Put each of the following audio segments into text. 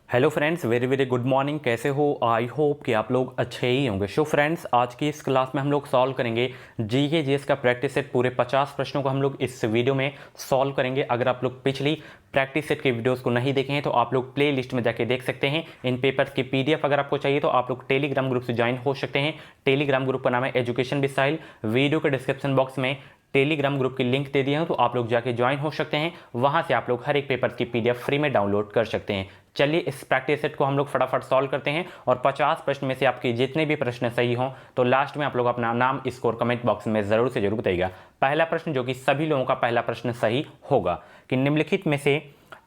Hello friends, very very good morning. कैसे हो? I hope कि आप लोग अच्छे ही होंगे। सो फ्रेंड्स, आज की इस क्लास में हम लोग सॉल्व करेंगे जीके जीएस का प्रैक्टिस सेट। पूरे 50 प्रश्नों को हम लोग इस वीडियो में सॉल्व करेंगे। अगर आप लोग पिछली प्रैक्टिस सेट के वीडियोस को नहीं देखे हैं तो आप लोग प्ले लिस्ट में जाके देख सकते हैं। इन पेपर्स की पीडीएफ अगर आपको चाहिए तो आप लोग टेलीग्राम ग्रुप से ज्वाइन हो सकते हैं। टेलीग्राम ग्रुप का नाम है एजुकेशन विद। वीडियो के डिस्क्रिप्शन बॉक्स में टेलीग्राम ग्रुप की लिंक दे दिया हूं, तो आप लोग जाके ज्वाइन हो सकते हैं। वहां से आप लोग हर एक पेपर की पीडीएफ फ्री में डाउनलोड कर सकते हैं। चलिए इस प्रैक्टिस सेट को हम लोग फटाफट सॉल्व करते हैं और 50 प्रश्न में से आपके जितने भी प्रश्न सही हों तो लास्ट में आप लोग अपना नाम स्कोर कमेंट बॉक्स में जरूर से जरूर बताइएगा। पहला प्रश्न, जो कि सभी लोगों का पहला प्रश्न सही होगा, कि निम्नलिखित में से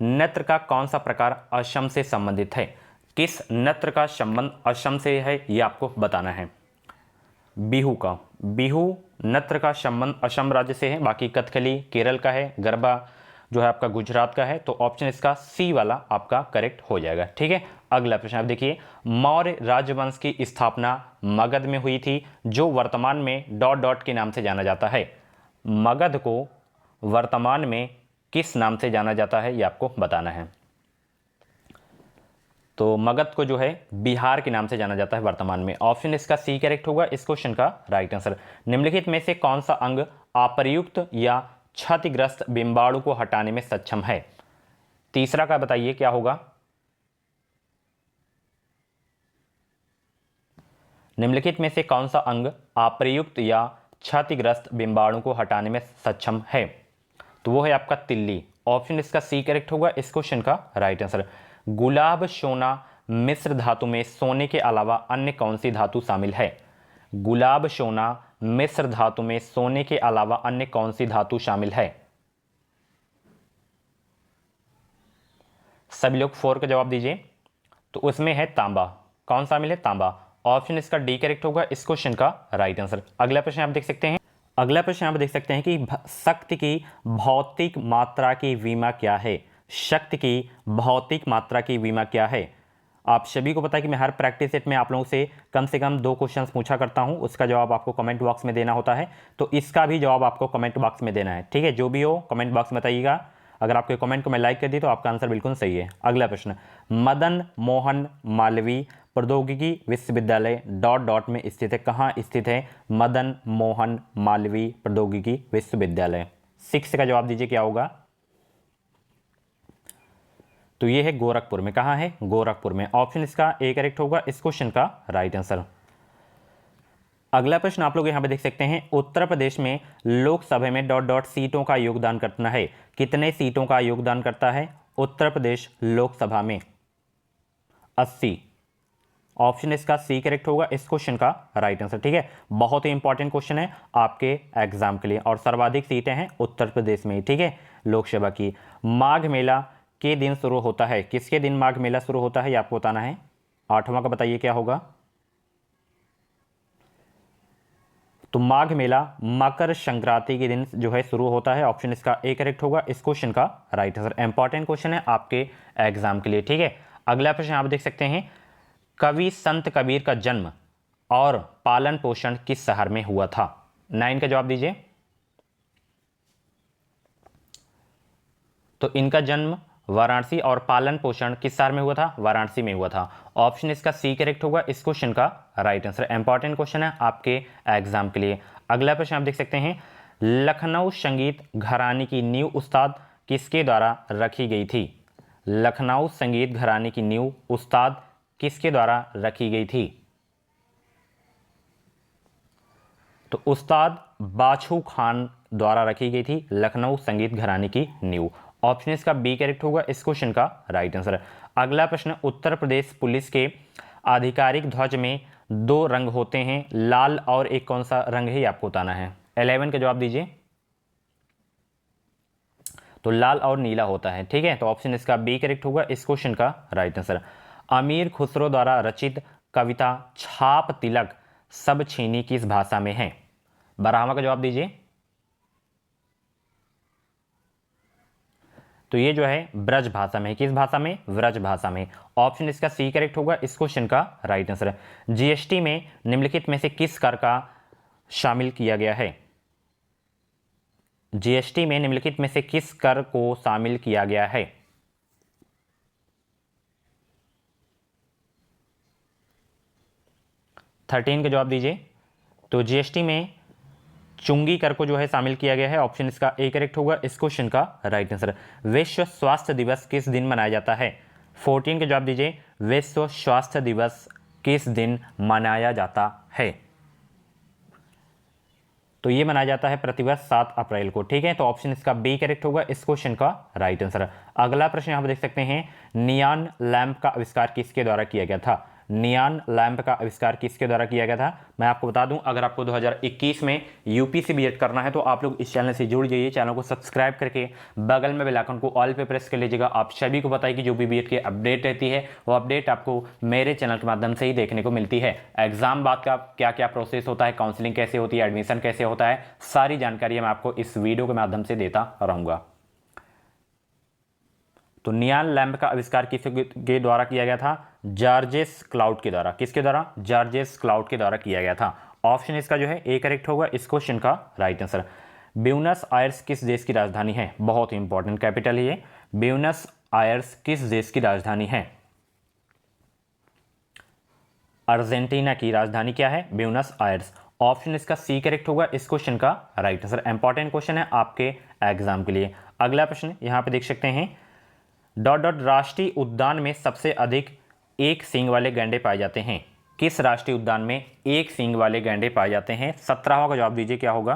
नृत्य का कौन सा प्रकार असम से संबंधित है? किस नृत्य का संबंध असम से है, यह आपको बताना है। बिहू का, बिहू नृत्य का संबंध असम राज्य से है। बाकी कथकली केरल का है, गरबा जो है आपका गुजरात का है। तो ऑप्शन इसका सी वाला आपका करेक्ट हो जाएगा। ठीक है, अगला प्रश्न आप देखिए। मौर्य राजवंश की स्थापना मगध में हुई थी, जो वर्तमान में डॉट डॉट के नाम से जाना जाता है। मगध को वर्तमान में किस नाम से जाना जाता है, यह आपको बताना है। तो मगध को जो है बिहार के नाम से जाना जाता है वर्तमान में। ऑप्शन इसका सी करेक्ट होगा इस क्वेश्चन का राइट आंसर। निम्नलिखित में से कौन सा अंग अप्रयुक्त या क्षतिग्रस्त बिंबाणु को हटाने में सक्षम है? तीसरा का बताइए क्या होगा। निम्नलिखित में से कौन सा अंग अप्रयुक्त या क्षतिग्रस्त बिंबाणु को हटाने में सक्षम है? तो वो है आपका तिल्ली। ऑप्शन इसका सी करेक्ट होगा इस क्वेश्चन का राइट आंसर। गुलाब सोना मिश्र धातु में सोने के अलावा अन्य कौन सी धातु शामिल है? गुलाब सोना मिश्र धातु में सोने के अलावा अन्य कौन सी धातु शामिल है? सभी लोग 4 का जवाब दीजिए। तो उसमें है तांबा। कौन शामिल है? तांबा। ऑप्शन इसका डी करेक्ट होगा इस क्वेश्चन का राइट आंसर। अगला प्रश्न आप देख सकते हैं। अगला प्रश्न आप देख सकते हैं कि शक्ति की भौतिक मात्रा की विमा क्या है? शक्ति की भौतिक मात्रा की विमा क्या है? आप सभी को पता है कि मैं हर प्रैक्टिस सेट में आप लोगों से कम 2 क्वेश्चंस पूछा करता हूं, उसका जवाब आपको कमेंट बॉक्स में देना होता है। तो इसका भी जवाब आपको कमेंट बॉक्स में देना है। ठीक है, जो भी हो कमेंट बॉक्स में बताइएगा। अगर आपके कमेंट को मैं लाइक कर दी तो आपका आंसर बिल्कुल सही है। अगला प्रश्न, मदन मोहन मालवीय प्रौद्योगिकी विश्वविद्यालय डॉट डॉट में स्थित है। कहाँ स्थित है मदन मोहन मालवीय प्रौद्योगिकी विश्वविद्यालय? 6 का जवाब दीजिए क्या होगा। तो ये है गोरखपुर में। कहाँ है? गोरखपुर में। ऑप्शन इसका ए करेक्ट होगा इस क्वेश्चन का राइट आंसर। अगला प्रश्न आप लोग यहां पे देख सकते हैं। उत्तर प्रदेश में लोकसभा में डॉट डॉट सीटों का योगदान करना है। कितने सीटों का योगदान करता है उत्तर प्रदेश लोकसभा में? 80। ऑप्शन इसका सी करेक्ट होगा इस क्वेश्चन का राइट आंसर। ठीक है, बहुत ही इंपॉर्टेंट क्वेश्चन है आपके एग्जाम के लिए, और सर्वाधिक सीटें हैं उत्तर प्रदेश में ही। ठीक है, लोकसभा की। माघ मेला के दिन शुरू होता है? किसके दिन माघ मेला शुरू होता है ये आपको बताना है। 8वां का बताइए क्या होगा। तो माघ मेला मकर संक्रांति के दिन जो है शुरू होता है। ऑप्शन इसका ए करेक्ट होगा इस क्वेश्चन का राइट आंसर। इंपॉर्टेंट क्वेश्चन है आपके एग्जाम के लिए। ठीक है, अगला प्रश्न आप देख सकते हैं। कवि संत कबीर का जन्म और पालन पोषण किस शहर में हुआ था? 9 का जवाब दीजिए। तो इनका जन्म वाराणसी और पालन पोषण किस शहर में हुआ था? वाराणसी में हुआ था। ऑप्शन इसका सी करेक्ट होगा इस क्वेश्चन का राइट आंसर। इंपॉर्टेंट क्वेश्चन है आपके एग्जाम के लिए। अगला प्रश्न आप देख सकते हैं। लखनऊ संगीत घराने की नींव उस्ताद किसके द्वारा रखी गई थी? लखनऊ संगीत घराने की नींव उस्ताद किसके द्वारा रखी गई थी? तो उस्ताद बाछू खान द्वारा रखी गई थी लखनऊ संगीत घराने की नींव। ऑप्शन इसका बी करेक्ट होगा इस क्वेश्चन का राइट आंसर। अगला प्रश्न, उत्तर प्रदेश पुलिस के आधिकारिक ध्वज में 2 रंग होते हैं, लाल और एक कौन सा रंग है ये आपको बताना है। 11 का जवाब दीजिए। तो लाल और नीला होता है। ठीक है, तो ऑप्शन इसका बी करेक्ट होगा इस क्वेश्चन का राइट आंसर। अमीर खुसरो द्वारा रचित कविता छाप तिलक सब छीनी किस भाषा में है? 12वां का जवाब दीजिए। तो ये जो है ब्रज भाषा में। किस भाषा में? ब्रज भाषा में। ऑप्शन इसका सी करेक्ट होगा इस क्वेश्चन का राइट आंसर। जीएसटी में निम्नलिखित में से किस कर का शामिल किया गया है? जीएसटी में निम्नलिखित में से किस कर को शामिल किया गया है? 13 का जवाब दीजिए। तो जीएसटी में चुंगी कर को जो है शामिल किया गया है, ऑप्शन इसका ए करेक्ट होगा इस क्वेश्चन का राइट आंसर। विश्व स्वास्थ्य दिवस किस दिन मनाया जाता है? 14 का जवाब दीजिए। विश्व स्वास्थ्य दिवस किस दिन मनाया जाता है? तो ये मनाया जाता है प्रतिवर्ष 7 अप्रैल को, ठीक है। तो ऑप्शन इसका बी करेक्ट होगा इस क्वेश्चन का राइट आंसर। अगला प्रश्न यहां पर देख सकते हैं, नियॉन लैंप का आविष्कार किसके द्वारा किया गया था? नियॉन लैंप का आविष्कार किसके द्वारा किया गया था? मैं आपको बता दूं, अगर आपको 2021 में यूपीसी बीएड करना है तो आप लोग इस चैनल से जुड़ जाइए, चैनल को सब्सक्राइब करके बगल में बेल आइकन को ऑल पे प्रेस कर लीजिएगा। आप सभी को बताइए कि जो भी बीएड की अपडेट रहती है वो अपडेट आपको मेरे चैनल के माध्यम से ही देखने को मिलती है। एग्जाम बाद का क्या क्या प्रोसेस होता है, काउंसलिंग कैसे होती है, एडमिशन कैसे होता है, सारी जानकारी मैं आपको इस वीडियो के माध्यम से देता रहूंगा। तो नियॉन लैंप का आविष्कार किसके द्वारा किया गया था? जॉर्जेस क्लाउड के द्वारा। किसके द्वारा? जॉर्जेस क्लाउड के द्वारा किया गया था। ऑप्शन इसका जो है ए करेक्ट होगा इस क्वेश्चन का राइट आंसर। ब्यूनस आयर्स किस देश की राजधानी है? बहुत ही इंपॉर्टेंट कैपिटल है ये। ब्यूनस आयर्स किस देश की राजधानी है? अर्जेंटीना की राजधानी क्या है? Buenos Aires. ऑप्शन इसका सी करेक्ट होगा इस क्वेश्चन का राइट आंसर। इंपॉर्टेंट क्वेश्चन है आपके एग्जाम के लिए। अगला प्रश्न यहां पे देख सकते हैं, डॉट डॉट राष्ट्रीय उद्यान में सबसे अधिक एक सींग वाले गैंडे पाए जाते हैं? किस राष्ट्रीय उद्यान में एक सींग वाले गैंडे पाए जाते हैं? 17वां का जवाब दीजिए क्या होगा?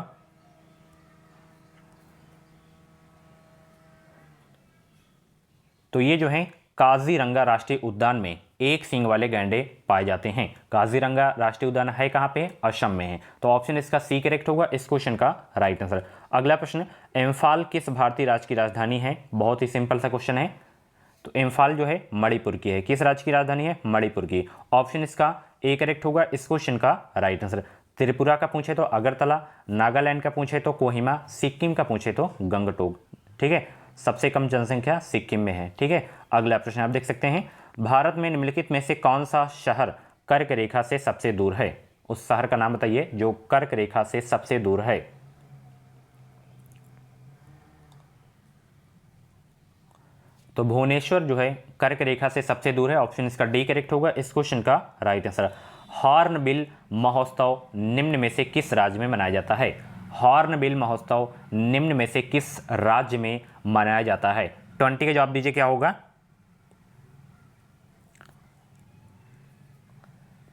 तो ये जो है काजीरंगा राष्ट्रीय उद्यान में एक सींग वाले गैंडे पाए जाते हैं। काजीरंगा राष्ट्रीय उद्यान है कहां पे? असम में है। तो ऑप्शन इसका सी करेक्ट होगा इस क्वेश्चन का राइट आंसर। अगला प्रश्न, इम्फाल किस भारतीय राज्य की राजधानी है? बहुत ही सिंपल सा क्वेश्चन है। तो इम्फाल जो है मणिपुर की है। किस राज्य की राजधानी है? मणिपुर की। ऑप्शन इसका ए करेक्ट होगा इस क्वेश्चन का राइट आंसर। त्रिपुरा का पूछे तो अगरतला, नागालैंड का पूछे तो कोहिमा, सिक्किम का पूछे तो गंगटोक, ठीक है। सबसे कम जनसंख्या सिक्किम में है, ठीक है। अगला प्रश्न आप देख सकते हैं, भारत में निम्नलिखित में से कौन सा शहर कर्क रेखा से सबसे दूर है? उस शहर का नाम बताइए जो कर्क रेखा से सबसे दूर है। तो भुवनेश्वर जो है कर्क रेखा से सबसे दूर है। ऑप्शन इसका डी करेक्ट होगा इस क्वेश्चन का राइट आंसर। हॉर्नबिल महोत्सव निम्न में से किस राज्य में मनाया जाता है? हॉर्नबिल महोत्सव निम्न में से किस राज्य में मनाया जाता है? 20 का जवाब दीजिए क्या होगा?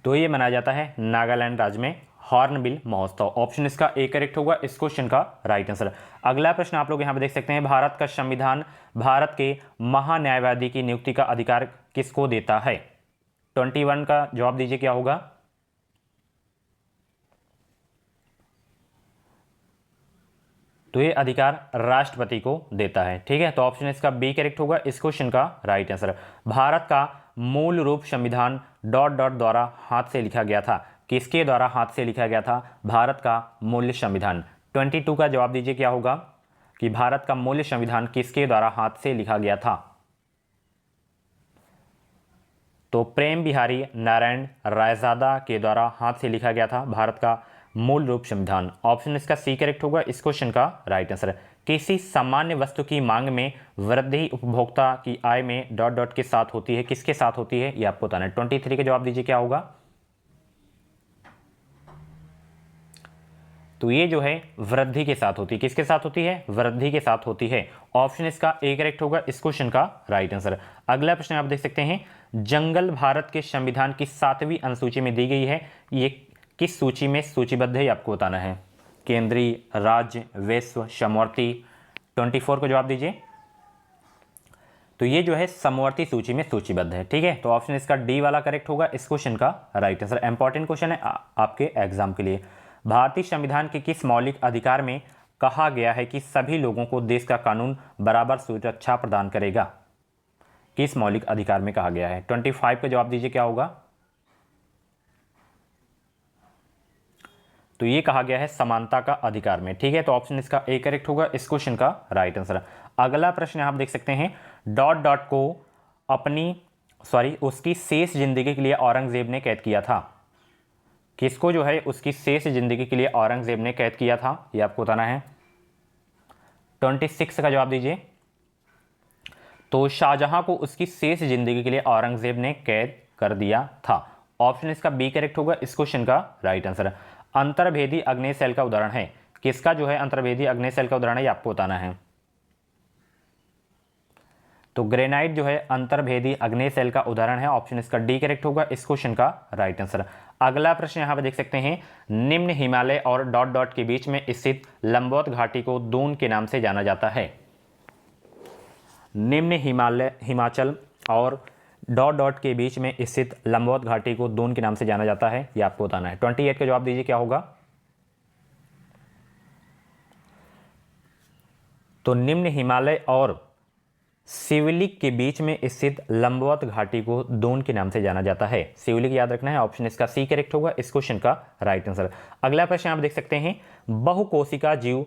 तो ये मनाया जाता है नागालैंड राज्य में हॉर्नबिल महोत्सव। ऑप्शन इसका ए करेक्ट होगा इस क्वेश्चन का राइट आंसर। अगला प्रश्न आप लोग यहां पे देख सकते हैं, भारत का संविधान भारत के महान्यायवादी की नियुक्ति का अधिकार किसको देता है? 21 का जवाब दीजिए क्या होगा? तो ये अधिकार राष्ट्रपति को देता है, ठीक है। तो ऑप्शन इसका बी करेक्ट होगा इस क्वेश्चन का राइट आंसर। भारत का मूल रूप संविधान डॉट डॉट द्वारा हाथ से लिखा गया था। किसके द्वारा हाथ से लिखा गया था भारत का मूल संविधान? 22 का जवाब दीजिए क्या होगा कि भारत का मूल संविधान किसके द्वारा हाथ से लिखा गया था? तो प्रेम बिहारी नारायण रायजादा के द्वारा हाथ से लिखा गया था भारत का मूल रूप संविधान। ऑप्शन इसका सी करेक्ट होगा इस क्वेश्चन का राइट आंसर। किसी सामान्य वस्तु की मांग में वृद्धि उपभोक्ता की आय में डॉट डॉट के साथ होती है? किसके साथ होती है ये आपको बताना है। 23 का जवाब दीजिए क्या होगा? तो ये जो है वृद्धि के साथ होती है। किसके साथ होती है? वृद्धि के साथ होती है। ऑप्शन इसका ए करेक्ट होगा इस क्वेश्चन का राइट आंसर। अगला प्रश्न आप देख सकते हैं, जंगल भारत के संविधान की 7वीं अनुसूची में दी गई है। ये किस सूची में सूचीबद्ध है आपको बताना है। केंद्रीय, राज्य, विश्व, समवर्ती। 24 को जवाब दीजिए। तो ये जो है समवर्ती सूची में सूचीबद्ध है, ठीक है। तो ऑप्शन इसका डी वाला करेक्ट होगा इस क्वेश्चन का राइट आंसर। इंपॉर्टेंट क्वेश्चन है आपके एग्जाम के लिए। भारतीय संविधान के किस मौलिक अधिकार में कहा गया है कि सभी लोगों को देश का कानून बराबर सुरक्षा प्रदान करेगा? किस मौलिक अधिकार में कहा गया है? 25 का जवाब दीजिए क्या होगा? तो ये कहा गया है समानता का अधिकार में, ठीक है। तो ऑप्शन इसका ए करेक्ट होगा इस क्वेश्चन का राइट आंसर। अगला प्रश्न आप देख सकते हैं, डॉट डॉट को उसकी शेष जिंदगी के लिए औरंगजेब ने कैद किया था। किसको जो है उसकी शेष जिंदगी के लिए औरंगजेब ने कैद किया था ये आपको बताना है। 26 का जवाब दीजिए। तो शाहजहां को उसकी शेष जिंदगी के लिए औरंगजेब ने कैद कर दिया था। ऑप्शन इसका बी करेक्ट होगा इस क्वेश्चन का राइट आंसर। अंतर्भेदी आग्नेय सेल का उदाहरण है, किसका जो है अंतर्भेदी आग्नेय सेल का उदाहरण है, ये आपको बताना है। तो ग्रेनाइट जो है अंतर्भेदी आग्नेय सेल का उदाहरण है, ऑप्शन इसका डी करेक्ट होगा इस क्वेश्चन का राइट आंसर। अगला प्रश्न यहां पर देख सकते हैं, निम्न हिमालय और डॉट डॉट के बीच में स्थित लंबवत घाटी को दून के नाम से जाना जाता है। निम्न हिमालय, हिमाचल और डॉट डॉट के बीच में स्थित लंबवत घाटी को दून के नाम से जाना जाता है, यह आपको बताना है। 28 का जवाब दीजिए क्या होगा। तो निम्न हिमालय और शिवलिक के बीच में स्थित लंबवत घाटी को दून के नाम से जाना जाता है। शिवलिक याद रखना है, ऑप्शन इसका सी करेक्ट होगा इस क्वेश्चन का राइट आंसर। अगला प्रश्न आप देख सकते हैं, बहुकोशिका जीव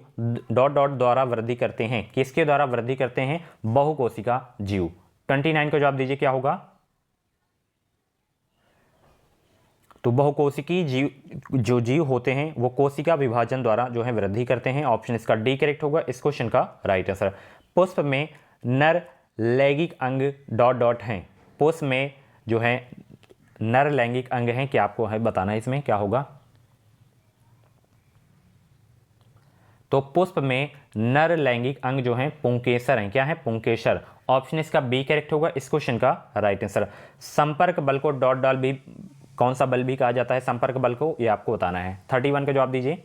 डॉट डॉट द्वारा वृद्धि करते हैं, किसके द्वारा वृद्धि करते हैं, बहुकोशिका जीव। 29 का जवाब दीजिए क्या होगा। तो बहुकोशिकीय जीव, जो जीव होते हैं वो कोशिका विभाजन द्वारा जो है वृद्धि करते हैं, ऑप्शन इसका डी करेक्ट होगा इस क्वेश्चन का राइट आंसर। पुष्प में नर लैंगिक अंग डॉट डॉट हैं, पुष्प में जो है नर लैंगिक अंग हैं, क्या आपको है बताना है इसमें क्या होगा। तो पुष्प में नर लैंगिक अंग जो है पुंकेसर हैं, क्या है पुंकेसर, ऑप्शन इसका बी करेक्ट होगा इस क्वेश्चन का राइट आंसर। संपर्क बल को डॉट डॉट भी कौन सा बल भी कहा जाता है, संपर्क बल को, ये आपको बताना है। 31 का जवाब दीजिए।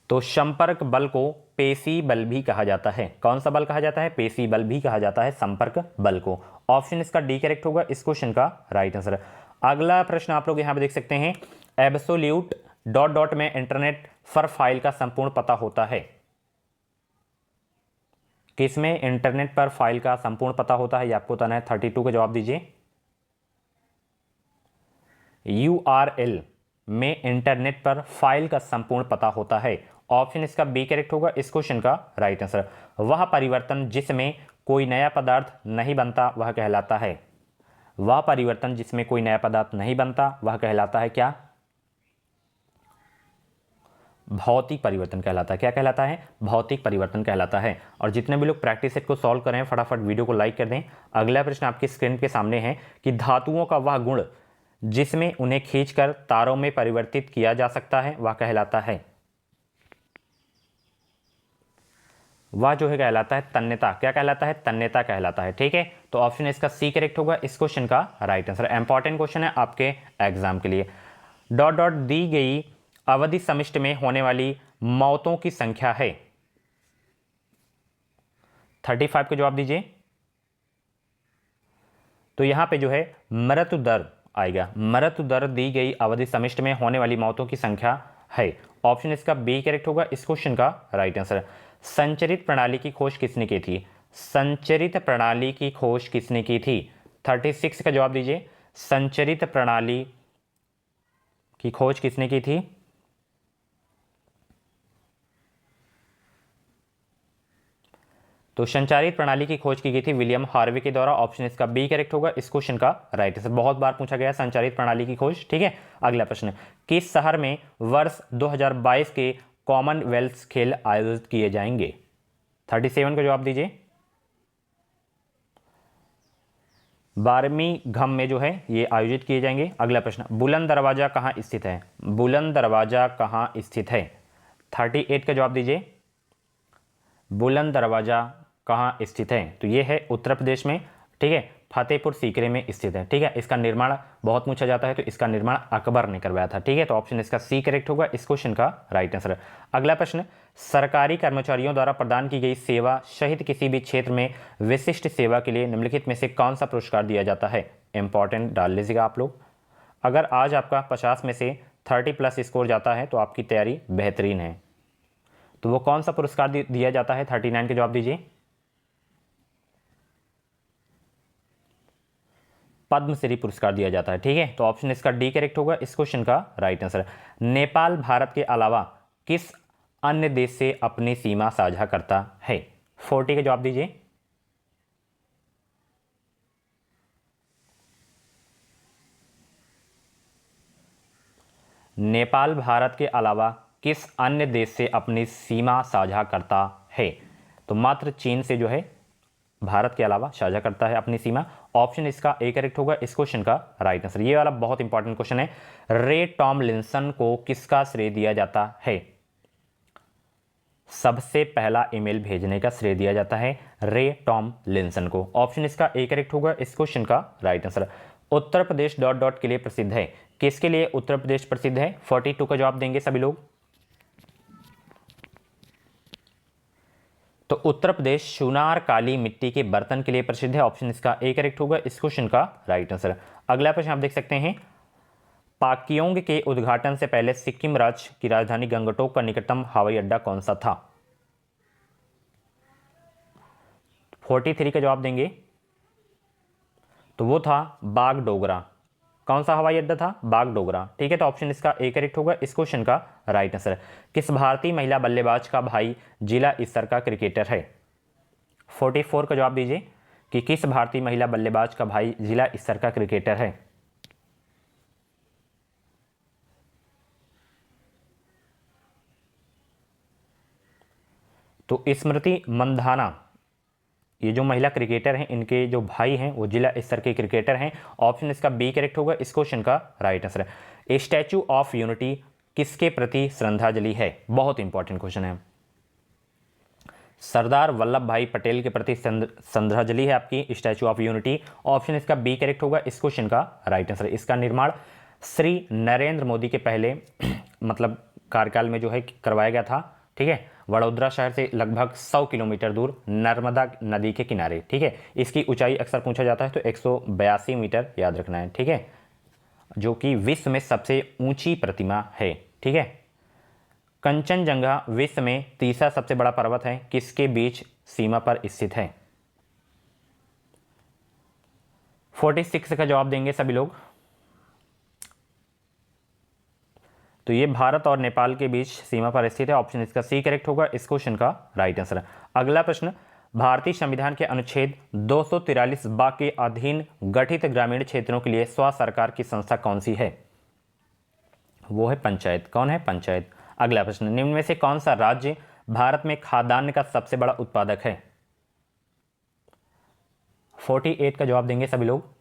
तो संपर्क बल को पेशी बल भी कहा जाता है, कौन सा बल कहा जाता है, पेशी बल भी कहा जाता है संपर्क बल को, ऑप्शन इसका डी करेक्ट होगा इस क्वेश्चन का राइट आंसर। अगला प्रश्न आप लोग यहां पे देख सकते हैं, एब्सोल्यूट डॉट डॉट में इंटरनेट पर फाइल का संपूर्ण पता होता है, किसमें इंटरनेट पर फाइल का संपूर्ण पता होता है, ये आपको बताना है। 32 का जवाब दीजिए। URL में इंटरनेट पर फाइल का संपूर्ण पता होता है, ऑप्शन इसका बी करेक्ट होगा इस क्वेश्चन का राइट आंसर। वह परिवर्तन जिसमें कोई नया पदार्थ नहीं बनता वह कहलाता है, वह परिवर्तन जिसमें कोई नया पदार्थ नहीं बनता वह कहलाता है क्या, भौतिक परिवर्तन कहलाता है, क्या कहलाता है, भौतिक परिवर्तन कहलाता है। और जितने भी लोग प्रैक्टिस सेट को सॉल्व कर रहे हैं फटाफट वीडियो को लाइक कर दें। अगला प्रश्न आपकी स्क्रीन के सामने है कि धातुओं का वह गुण जिसमें उन्हें खींचकर तारों में परिवर्तित किया जा सकता है वह कहलाता है, वह जो है कहलाता है तन्यता, क्या कहलाता है, तन्यता कहलाता है। ठीक है, तो ऑप्शन इसका सी करेक्ट होगा इस क्वेश्चन का राइट आंसर। इंपॉर्टेंट क्वेश्चन है आपके एग्जाम के लिए। डॉट डॉट दी गई अवधि समिष्ट में होने वाली मौतों की संख्या है। 35 का जवाब दीजिए। तो यहां पे जो है मृत्यु दर आएगा, मृत्यु दर दी गई अवधि समिष्ट में होने वाली मौतों की संख्या है, ऑप्शन इसका बी करेक्ट होगा इस क्वेश्चन का राइट आंसर। संचरित प्रणाली की खोज किसने की थी, संचरित प्रणाली की खोज किसने की थी। 36 का जवाब दीजिए। संचरित प्रणाली की खोज किसने की थी। तो संचारित प्रणाली की खोज की गई थी विलियम हार्वे के द्वारा, ऑप्शन इसका बी करेक्ट होगा इस क्वेश्चन का राइट आंसर। बहुत बार पूछा गया संचारित प्रणाली की खोज। ठीक है, अगला प्रश्न, किस शहर में वर्ष 2022 के कॉमनवेल्थ खेल आयोजित किए जाएंगे। 37 का जवाब दीजिए। बर्मिंघम में जो है ये आयोजित किए जाएंगे। अगला प्रश्न, बुलंद दरवाजा कहाँ स्थित है, बुलंद दरवाजा कहाँ स्थित है। 38 का जवाब दीजिए। बुलंद दरवाजा कहाँ स्थित है, तो ये है उत्तर प्रदेश में। ठीक है, फतेहपुर सीकरी में स्थित है। ठीक है, इसका निर्माण बहुत पूछा जाता है, तो इसका निर्माण अकबर ने करवाया था। ठीक है, तो ऑप्शन इसका सी करेक्ट होगा इस क्वेश्चन का राइट आंसर। अगला प्रश्न, सरकारी कर्मचारियों द्वारा प्रदान की गई सेवा सहित किसी भी क्षेत्र में विशिष्ट सेवा के लिए निम्नलिखित में से कौन सा पुरस्कार दिया जाता है। इंपॉर्टेंट डाल लीजिएगा आप लोग। अगर आज आपका 50 में से 30+ स्कोर जाता है तो आपकी तैयारी बेहतरीन है। तो वो कौन सा पुरस्कार दिया जाता है। 39 के जवाब दीजिए। पद्मश्री पुरस्कार दिया जाता है। ठीक है, तो ऑप्शन इसका डी करेक्ट होगा इस क्वेश्चन का राइट आंसर। नेपाल भारत के अलावा किस अन्य देश से अपनी सीमा साझा करता है। 40 का जवाब दीजिए। नेपाल भारत के अलावा किस अन्य देश से अपनी सीमा साझा करता है, तो मात्र चीन से जो है भारत के अलावा साझा करता है अपनी सीमा। ऑप्शन इसका ए करेक्ट होगा इस क्वेश्चन का राइट आंसर। ये वाला बहुत इंपॉर्टेंट क्वेश्चन है। रे टॉमलिंसन को किसका श्रेय दिया जाता है? सबसे पहला ईमेल भेजने का श्रेय दिया जाता है रे टॉमलिंसन को। ऑप्शन इसका ए करेक्ट होगा इस क्वेश्चन का right answer. Uttar Pradesh dot dot के लिए प्रसिद्ध है। किसके लिए उत्तर प्रदेश प्रसिद्ध है? 42 का जवाब देंगे सभी लोग। तो उत्तर प्रदेश सुनार काली मिट्टी के बर्तन के लिए प्रसिद्ध है। ऑप्शन इसका ए करेक्ट होगा इस क्वेश्चन का राइट आंसर। अगला प्रश्न आप देख सकते हैं, पाक्योंग के उद्घाटन से पहले सिक्किम राज्य की राजधानी गंगटोक का निकटतम हवाई अड्डा कौन सा था? 43 का जवाब देंगे तो वो था बागडोगरा। कौन सा हवाई अड्डा था? बागडोगरा। ठीक है, तो ऑप्शन इसका ए करेक्ट होगा इस क्वेश्चन का राइट आंसर। किस भारतीय महिला बल्लेबाज का भाई जिला स्तर का क्रिकेटर है? 44 का जवाब दीजिए कि किस भारतीय महिला बल्लेबाज का भाई जिला स्तर का क्रिकेटर है? तो स्मृति मंधाना, ये जो महिला क्रिकेटर हैं इनके जो भाई हैं वो जिला स्तर के क्रिकेटर हैं। ऑप्शन इसका बी करेक्ट होगा इस क्वेश्चन का right answer. A statue of unity किसके प्रति श्रद्धांजलि है? बहुत इंपॉर्टेंट क्वेश्चन है। सरदार वल्लभ भाई पटेल के प्रति श्रद्धांजलि है आपकी स्टैचू ऑफ यूनिटी। ऑप्शन इसका बी करेक्ट होगा इस क्वेश्चन का राइट आंसर। इसका निर्माण श्री नरेंद्र मोदी के पहले मतलब कार्यकाल में जो है करवाया गया था। ठीक है, वडोदरा शहर से लगभग 100 किलोमीटर दूर नर्मदा नदी के किनारे। ठीक है, इसकी ऊंचाई अक्सर पूछा जाता है तो 182 मीटर याद रखना है। ठीक है, जो कि विश्व में सबसे ऊंची प्रतिमा है। ठीक है, कंचनजंगा विश्व में तीसरा सबसे बड़ा पर्वत है, किसके बीच सीमा पर स्थित है? 46 का जवाब देंगे सभी लोग। तो ये भारत और नेपाल के बीच सीमा पर स्थित है। ऑप्शन इसका सी करेक्ट होगा इस क्वेश्चन का राइट आंसर। अगला प्रश्न, भारतीय संविधान के अनुच्छेद 243 बा के अधीन गठित ग्रामीण क्षेत्रों के लिए स्व सरकार की संस्था कौन सी है? वो है पंचायत। कौन है? पंचायत। अगला प्रश्न, निम्न में से कौन सा राज्य भारत में खाद्यान्न का सबसे बड़ा उत्पादक है? 48 का जवाब देंगे सभी लोग।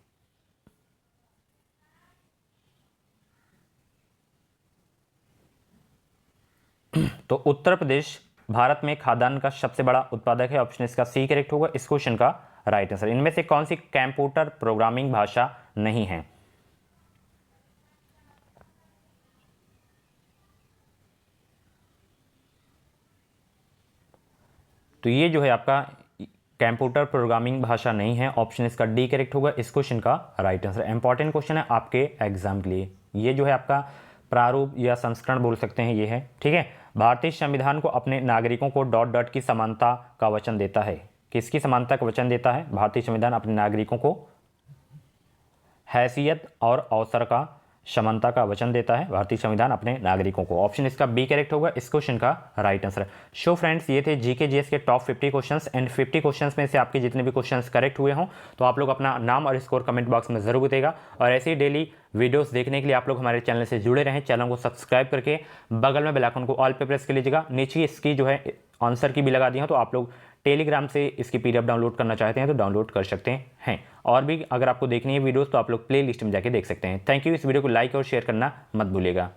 तो उत्तर प्रदेश भारत में खाद्यान्न का सबसे बड़ा उत्पादक है। ऑप्शन इसका सी करेक्ट होगा इस क्वेश्चन का राइट आंसर। इनमें से कौन सी कंप्यूटर प्रोग्रामिंग भाषा नहीं है? तो ये जो है आपका कंप्यूटर प्रोग्रामिंग भाषा नहीं है। ऑप्शन इसका डी करेक्ट होगा इस क्वेश्चन का राइट आंसर। इंपॉर्टेंट क्वेश्चन है आपके एग्जाम के लिए। ये जो है आपका प्रारूप या संस्करण बोल सकते हैं ये है। ठीक है, भारतीय संविधान को अपने नागरिकों को डॉट डॉट की समानता का वचन देता है। किसकी समानता का वचन देता है? भारतीय संविधान अपने नागरिकों को हैसियत और अवसर का समानता का वचन देता है भारतीय संविधान अपने नागरिकों को। ऑप्शन इसका बी करेक्ट होगा इस क्वेश्चन का राइट आंसर। सो फ्रेंड्स, ये थे जीके जीएस के टॉप 50 क्वेश्चंस एंड 50 क्वेश्चंस में से आपके जितने भी क्वेश्चंस करेक्ट हुए हों तो आप लोग अपना नाम और स्कोर कमेंट बॉक्स में जरूर बताइएगा। और ऐसे ही डेली वीडियोस देखने के लिए आप लोग हमारे चैनल से जुड़े रहें। चैनल को सब्सक्राइब करके बगल में बेल आइकन को ऑल पे प्रेस कर लीजिएगा। नीचे इसकी जो है आंसर की भी लगा दी है, तो आप लोग टेलीग्राम से इसकी पीडीएफ डाउनलोड करना चाहते हैं तो डाउनलोड कर सकते हैं। और भी अगर आपको देखनी है वीडियोस तो आप लोग प्ले लिस्ट में जाके देख सकते हैं। Thank you. इस वीडियो को लाइक और शेयर करना मत भूलिएगा।